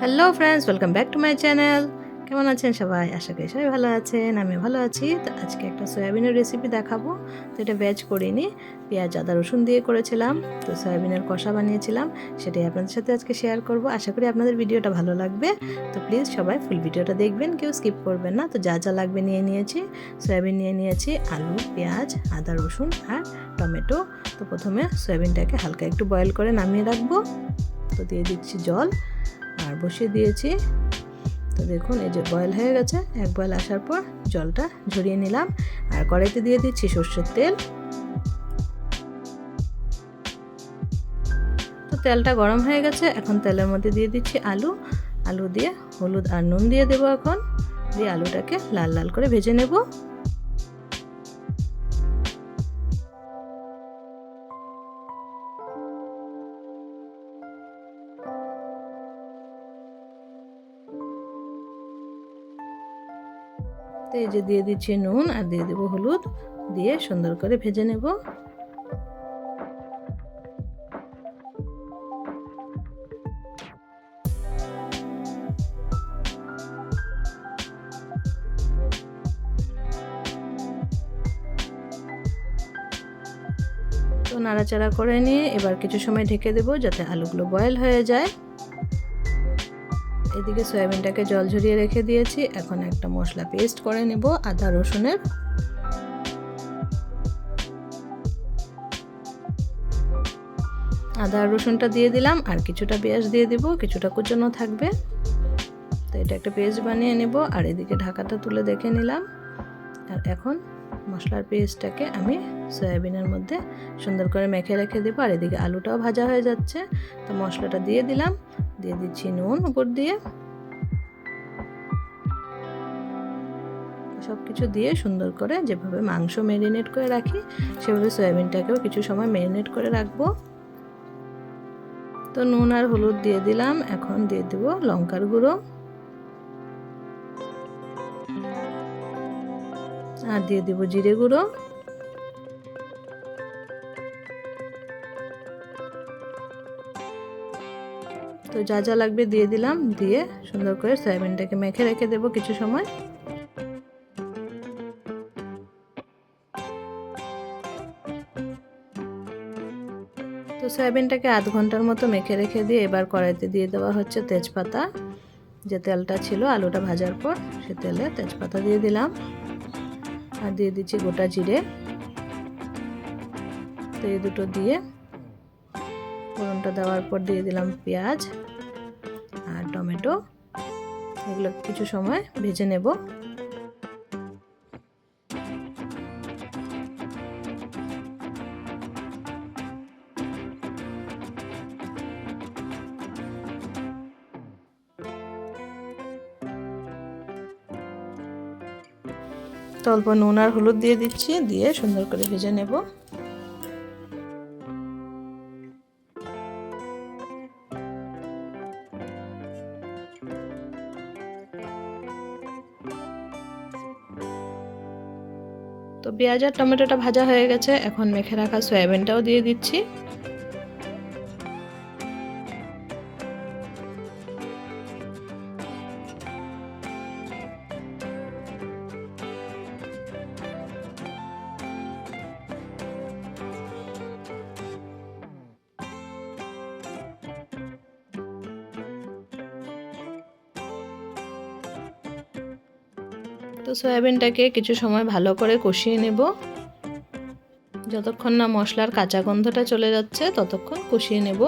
Hello friends, welcome back to my channel. কেমন আছেন সবাই? আশা করি সবাই ভালো আছেন, আমি ভালো আছি। তো আজকে একটা সয়াবিনের রেসিপি দেখাবো। তো এটা ভেজ করিনি, পেঁয়াজ আদা রসুন দিয়ে করেছিলাম। তো সয়াবিনের কষা বানিয়েছিলাম, সেটাই আপনাদের সাথে আজকে শেয়ার করব। আশা করি আপনাদের ভিডিওটা ভালো লাগবে। তো প্লিজ সবাই ফুল ভিডিওটা দেখবেন, কেউ স্কিপ করবেন না। তো যা যা লাগবে নিয়ে নিয়েছি, সয়াবিন নিয়ে নিয়েছি, আলু, পেঁয়াজ, আদা রসুন আর টমেটো। তো প্রথমে সয়াবিনটাকে হালকা একটু বয়েল করে নামিয়ে রাখবো। তো দিয়ে দিচ্ছি জল আর বসিয়ে দিয়েছি। তো দেখুন এই যে বয়েল হয়ে গেছে। এক বয়েল আসার পর জলটা ঝরিয়ে নিলাম আর কড়াইতে দিয়ে দিচ্ছি সর্ষের তেল। তো তেলটা গরম হয়ে গেছে, এখন তেলের মধ্যে দিয়ে দিচ্ছি আলু দিয়ে হলুদ আর নুন দিয়ে দেবো। এখন দিয়ে আলুটাকে লাল লাল করে ভেজে নেব। তো এই যে দিয়ে দিচ্ছি নুন আর দিয়ে দেবো হলুদ, দিয়ে সুন্দর করে ভেজে নেব। তো নাড়াচাড়া করে নিয়ে এবার কিছু সময় ঢেকে দেবো যাতে আলুগুলো বয়েল হয়ে যায়। এদিকে সয়াবিনটাকে জল ঝরিয়ে রেখে দিয়েছি। এখন একটা মশলা পেস্ট করে নেব আদা রসুনের। আদা রসুনটা দিয়ে দিলাম আর কিছুটা পেঁয়াজ দিয়ে দিব, কিছুটা কুচনো থাকবে। তো এটা একটা পেস্ট বানিয়ে নেব আর এদিকে ঢাকাটা তুলে দেখে নিলাম। আর এখন মশলার পেস্টটাকে আমি সয়াবিনের মধ্যে সুন্দর করে মেখে রেখে দেবো। আর এদিকে আলুটাও ভাজা হয়ে যাচ্ছে। তো মশলাটা দিয়ে দিলাম, দিয়ে দিচ্ছি নুন উপর দিয়ে। সব কিছু দিয়ে সুন্দর করে যেভাবে মাংস ম্যারিনেট করে রাখি সেভাবে সয়াবিনটাকেও কিছু সময় ম্যারিনেট করে রাখবো। তো নুন আর হলুদ দিয়ে দিলাম, এখন দিয়ে দেব লঙ্কার গুঁড়ো আর দিয়ে দেব জিরে গুঁড়ো। তো যা যা লাগবে দিয়ে দিলাম, দিয়ে সুন্দর করে সয়াবিনটাকে মেখে রেখে দেব কিছু সময়। তো সয়াবিনটাকে আধ ঘন্টার মতো মেখে রেখে দিয়ে এবার কড়াইতে দিয়ে দেওয়া হচ্ছে তেজপাতা। যে তেলটা ছিল আলুটা ভাজার পর সে তেলে তেজপাতা দিয়ে দিলাম আর দিয়ে দিচ্ছি গোটা জিরে। তো এই দুটো দিয়ে ফোড়নটা দেওয়ার পর দিয়ে দিলাম পেঁয়াজ আর টমেটো। এগুলো কিছু সময় ভেজে নেব। তো অল্প নুন আর হলুদ দিয়ে দিচ্ছি, দিয়ে সুন্দর করে ভেজে নেব। তো পেঁয়াজ আর টমেটোটা ভাজা হয়ে গেছে, এখন মেখে রাখা সয়াবিনটাও দিয়ে দিচ্ছি। তো সয়াবিনটাকে কিছু সময় ভালো করে কষিয়ে নেব। যতক্ষণ না মশলার কাঁচা গন্ধটা চলে যাচ্ছে ততক্ষণ কষিয়ে নেব।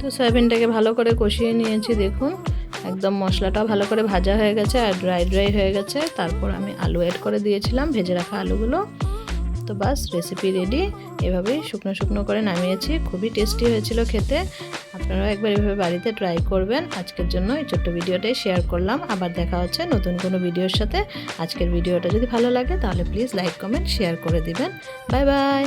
তো সয়াবিনটাকে ভালো করে কষিয়ে নিয়েছি। দেখুন একদম মশলাটা ভালো করে ভাজা হয়ে গেছে আর ড্রাই ড্রাই হয়ে গেছে। তারপর আমি আলু অ্যাড করে দিয়েছিলাম, ভেজে রাখা আলুগুলো। তো তো বাস রেসিপি রেডি। এভাবেই শুকনো শুকনো করে নামিয়েছি, খুবই টেস্টি হয়েছিল খেতে। আপনারাও একবার এভাবে বাড়িতে ট্রাই করবেন। আজকের জন্য এই ছোট্ট ভিডিওটাই শেয়ার করলাম, আবার দেখা হচ্ছে নতুন কোনো ভিডিওর সাথে। আজকের ভিডিওটা যদি ভালো লাগে তাহলে প্লিজ লাইক কমেন্ট শেয়ার করে দিবেন। Bye bye.